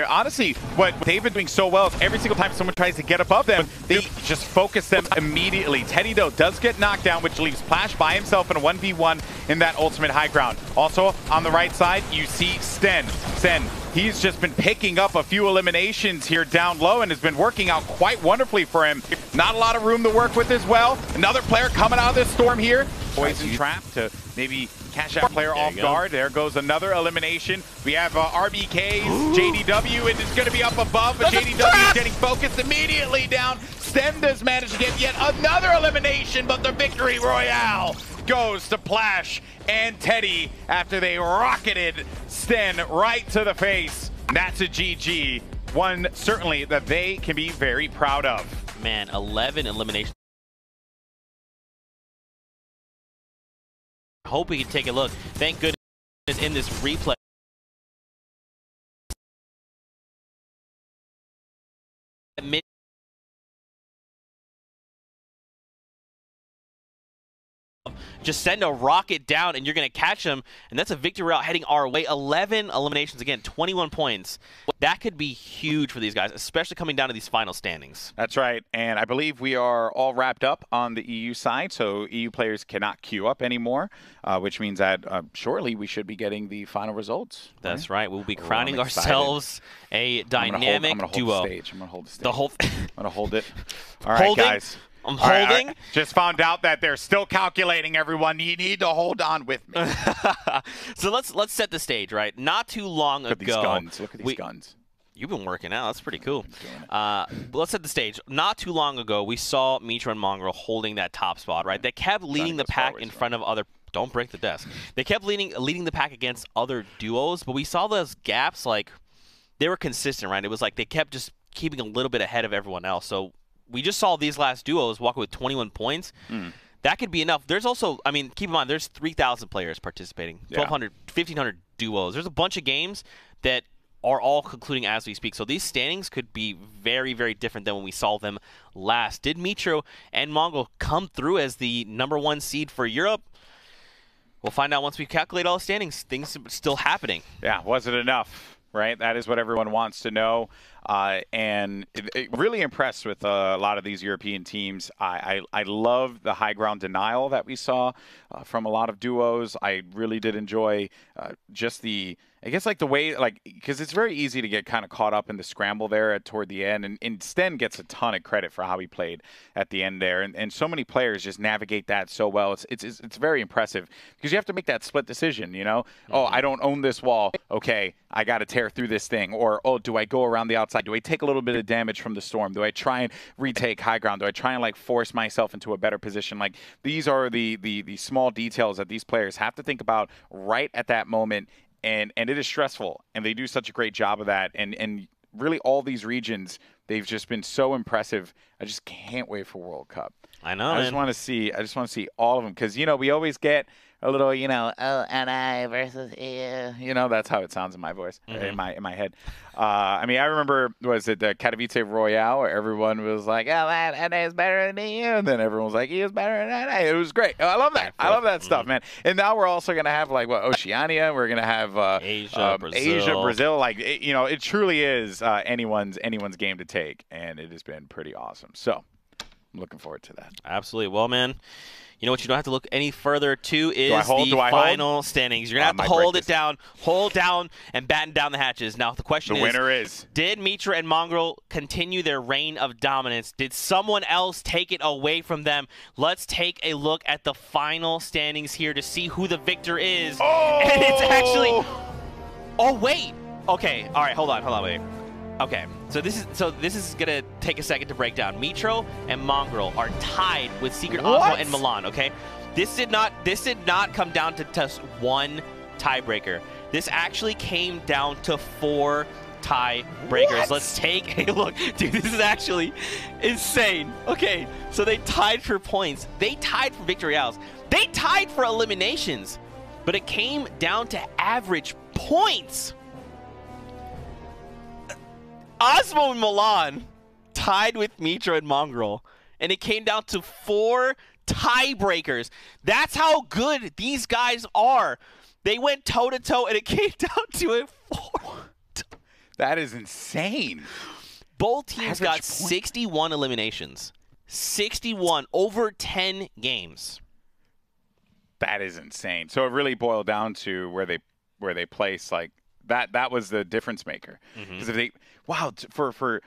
honestly, what they've been doing so well is every single time someone tries to get above them, they just focus them immediately. Teddy, though, does get knocked down, which leaves Plash by himself in a 1v1 in that ultimate high ground. Also, on the right side, you see Sten. He's just been picking up a few eliminations here down low and has been working out quite wonderfully for him. Not a lot of room to work with as well. Another player coming out of this storm here. Poison trap to maybe catch that player off guard. There goes another elimination. We have RBK's JDW, and it's going to be up above, but JDW is getting focused immediately down. Sten does manage to get yet another elimination, but the victory royale goes to Plash and Teddy after they rocketed Sten right to the face. That's a GG. One certainly that they can be very proud of. Man, 11 eliminations. Hope we can take a look. Thank goodness in this replay. Just send a rocket down and you're going to catch them, and that's a victory route heading our way. 11 eliminations, again, 21 points. That could be huge for these guys, especially coming down to these final standings. That's right, and I believe we are all wrapped up on the EU side, so EU players cannot queue up anymore, which means that shortly we should be getting the final results. That's right. We'll be crowning ourselves a dynamic duo. I'm going to hold the stage. I'm going to hold it. All right, Holding? guys. I'm holding. Right. Just found out that they're still calculating, everyone. You need to hold on with me. So let's set the stage, right? Not too long ago. Look at these guns. Look at these guns. You've been working out. That's pretty cool. Let's set the stage. Not too long ago, we saw Mitra and Mongrel holding that top spot, right? They kept leading the pack in front of other. Don't break the desk. They kept leading the pack against other duos, but we saw those gaps, like, they were consistent, right? It was like they kept just keeping a little bit ahead of everyone else. So we just saw these last duos walk with 21 points. That could be enough. There's also, I mean, keep in mind, there's 3,000 players participating, 1,200, 1,500 duos. There's a bunch of games that are all concluding as we speak. So these standings could be very, very different than when we saw them last. Did Mitro and Mongrel come through as the #1 seed for Europe? We'll find out once we calculate all the standings. Things are still happening. Yeah, was it enough? Right, that is what everyone wants to know, and really impressed with a lot of these European teams. I love the high ground denial that we saw from a lot of duos. I really did enjoy just the, I guess, like the way, like, because it's very easy to get kind of caught up in the scramble there toward the end, and Sten gets a ton of credit for how he played at the end there, and so many players just navigate that so well. It's very impressive because you have to make that split decision, you know? Oh, I don't own this wall. Okay, I got to tear through this thing. Or, oh, do I go around the outside? Do I take a little bit of damage from the storm? Do I try and retake high ground? Do I try and, like, force myself into a better position? Like, these are the small details that these players have to think about right at that moment. And it is stressful, and they do such a great job of that. And really, all these regions, they've just been so impressive. I just can't wait for World Cup. I know. I just want to see all of them, because, you know, we always get a little, you know, oh, NI versus EU. You know, that's how it sounds in my voice, in my head. I mean, I remember, was it the Katowice Royale, where everyone was like, oh, man, NA is better than EU. And then everyone was like, EU is better than NA. It was great. I love that. I love that stuff, man. And now we're also going to have, like, what, Oceania. We're going to have Asia, Brazil. Like, you know, it truly is anyone's game to take. And it has been pretty awesome. So I'm looking forward to that. Absolutely. Well, man, you know what you don't have to look any further to is the final standings. You're going to have to hold it down, hold down, and batten down the hatches. Now, the question is, the winner is, did Mitra and Mongrel continue their reign of dominance? Did someone else take it away from them? Let's take a look at the final standings here to see who the victor is. Oh! And it's actually... Oh, wait. Okay. All right. Hold on, wait. Okay, so this is gonna take a second to break down. Mitro and Mongrel are tied with Secret Osmo and Milan. Okay, this did not come down to just one tiebreaker. This actually came down to 4 tiebreakers. Let's take a look, dude. This is actually insane. Okay, so they tied for points. They tied for victory royales. They tied for eliminations, but it came down to average points. Osmo and Milan tied with Mitra and Mongrel, and it came down to 4 tiebreakers. That's how good these guys are. They went toe-to-toe, and it came down to a 4. That is insane. Both teams got 61 eliminations. 61 over 10 games. That is insane. So it really boiled down to where they place like that. That was the difference maker. Because if they for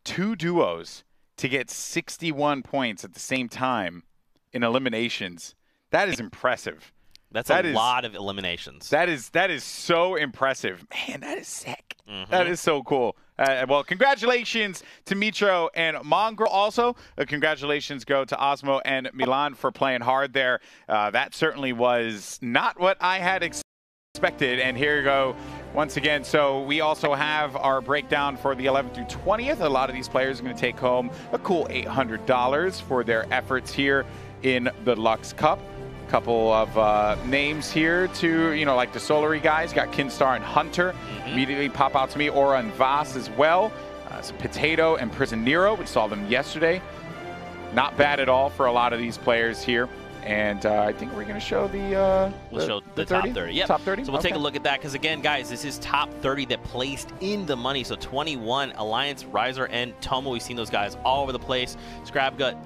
two duos to get 61 points at the same time in eliminations, that is impressive. That's a lot of eliminations. That is so impressive. Man, that is sick. That is so cool. Well, congratulations to Mitro and Mongrel. Also, congratulations go to Osmo and Milan for playing hard there. That certainly was not what I had expected. And here you go once again. So we also have our breakdown for the 11th through 20th. A lot of these players are going to take home a cool $800 for their efforts here in the Luxe Cup. Couple of names here to, like the Solary guys. Got Kinstar and Hunter. Immediately pop out to me. Aura and Voss as well. Some Potato and Prisionero. We saw them yesterday. Not bad at all for a lot of these players here. And I think we're going to show we'll show the top 30. Yep. Top 30? So we'll take a look at that because, again, guys, this is top 30 that placed in the money. So 21, Alliance, Riser, and Tomo. We've seen those guys all over the place. Scrabgut,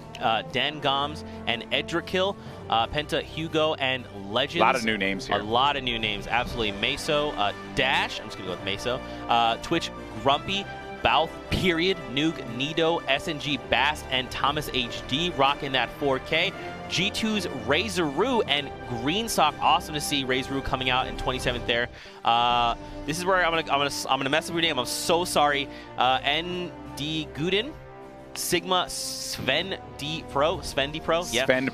Dan Goms, and Edrikill. Penta, Hugo, and Legends. A lot of new names here. A lot of new names. Absolutely. Meso, Dash. I'm just going to go with Meso. Twitch, Grumpy. Bouth, Period, Nuke, Nido, SNG, Bast, and Thomas HD rocking that 4K. G2's Razoroo and Green Sock. Awesome to see Razoroo coming out in 27th there. This is where I'm gonna mess up your name. I'm so sorry. ND Guden, Sigma, Sven D Pro. Yeah. Sven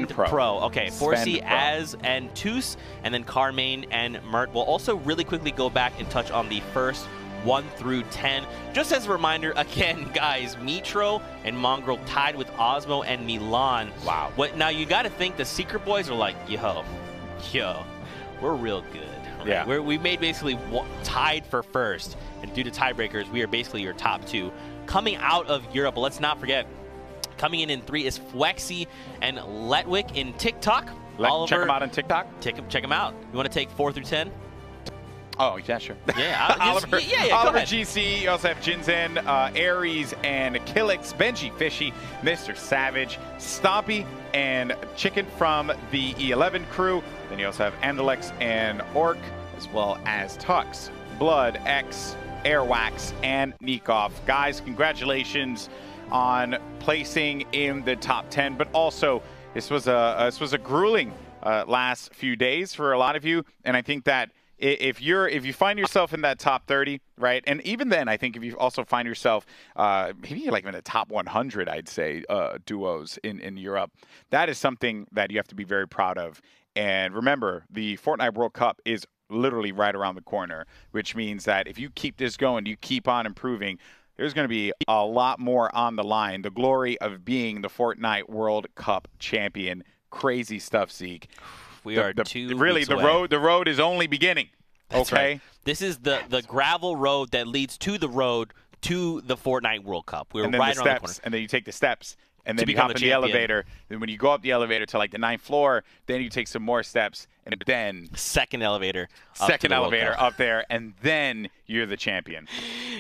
Pro. Okay. 4C, Az, and Toos, and then Carmaine and Mert. We'll also really quickly go back and touch on the first 1 through 10. Just as a reminder, again, guys, Mitro and Mongrel tied with Osmo and Milan. Wow. Now, you got to think the Secret Boys are like, yo, we're real good. Right? Yeah. We made basically tied for first, and due to tiebreakers, we are basically your top two. Coming out of Europe, but let's not forget, coming in 3 is Fwexy and Letwick in TikTok. Check them out on TikTok. Check them out. You want to take 4 through 10? Oh, yeah, sure. Yeah, Oliver, yeah, Oliver GC. You also have Jinzen, Aries, and Killix, Benji Fishy, Mr. Savage, Stompy, and Chicken from the E11 crew. Then you also have Andalex and Orc, as well as Tux, Blood, X, Airwax, and Nikov. Guys, congratulations on placing in the top 10, but also this was a grueling last few days for a lot of you, and I think that if you find yourself in that top 30, right, and even then, I think if you also find yourself maybe like in the top 100, I'd say duos in Europe, that is something that you have to be very proud of. And remember, the Fortnite World Cup is literally right around the corner, which means that if you keep this going, you keep on improving, there's going to be a lot more on the line. The glory of being the Fortnite World Cup champion. Crazy stuff, Zeke. We are 2 really weeks the away. road is only beginning. That's okay. Right. This is the gravel road that leads to the road to the Fortnite World Cup. We're right around the corner. And then you take the steps, and then you hop in the elevator. Then when you go up the elevator to like the 9th floor, then you take some more steps, and then second elevator up there, and then you're the champion.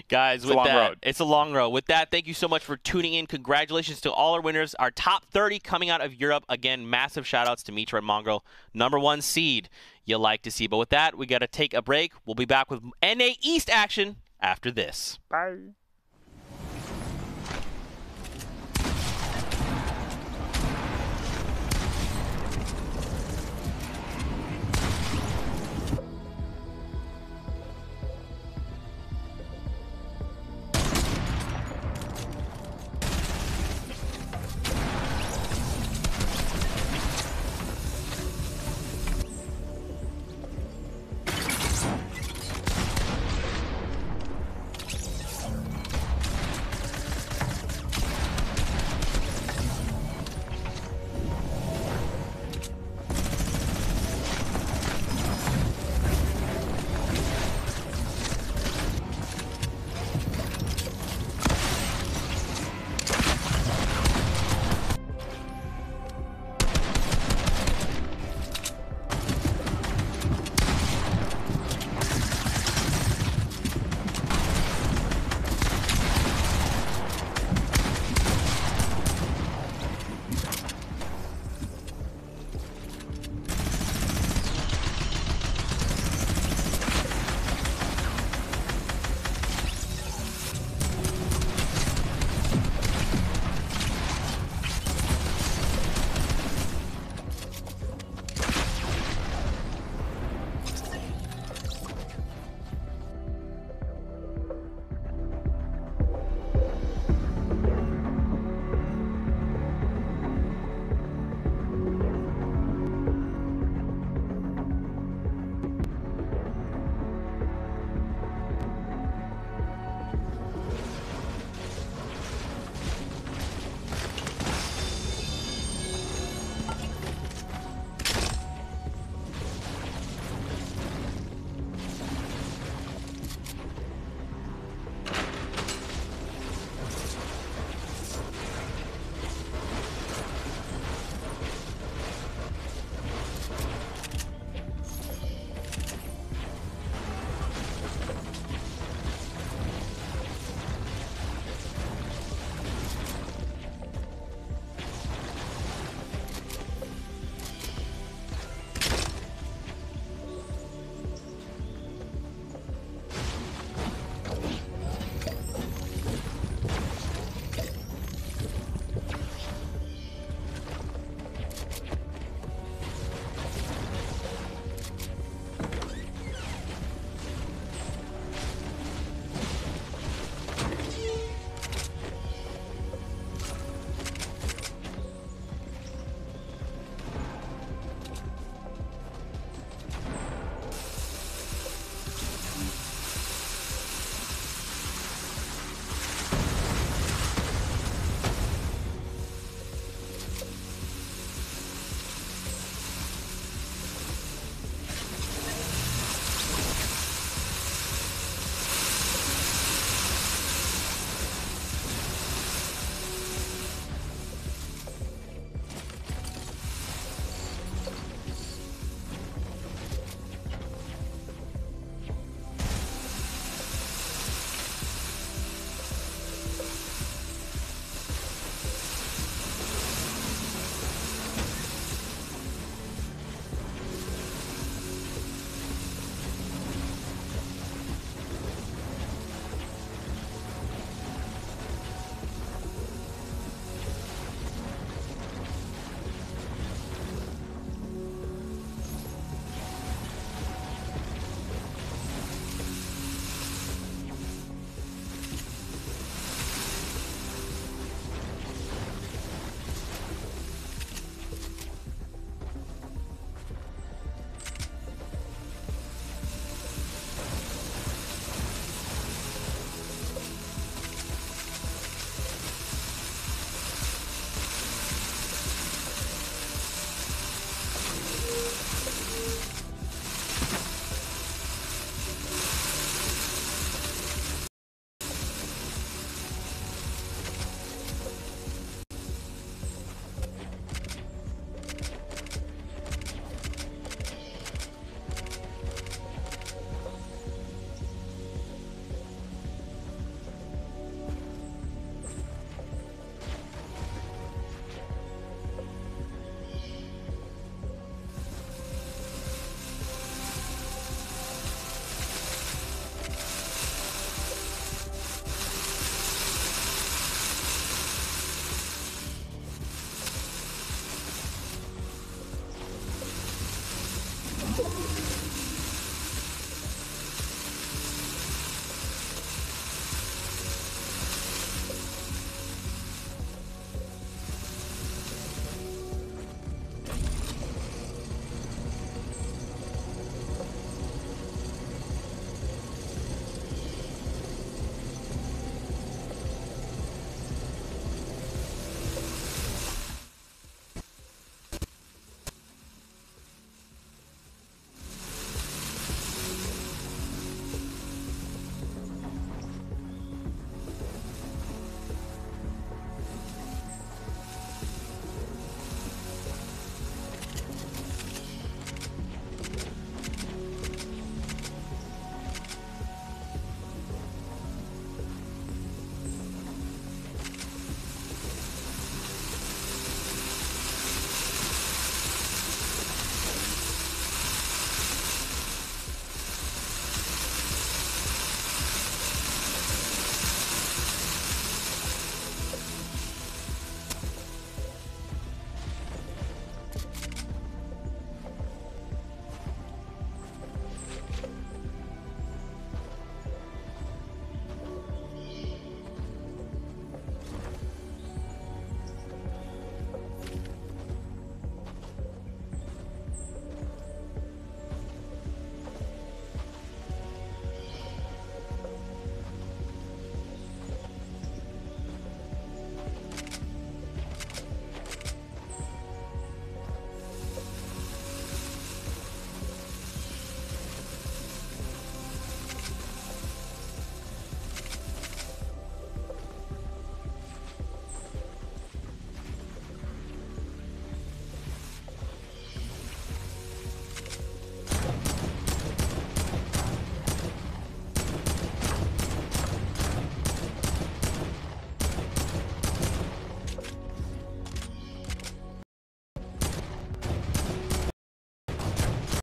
Guys, it's a long road. It's a long road. With that, thank you so much for tuning in. Congratulations to all our winners. Our top 30 coming out of Europe. Again, massive shout-outs to Mitra and Mongrel. #1 seed you like to see. But with that, we got to take a break. We'll be back with NA East action after this. Bye.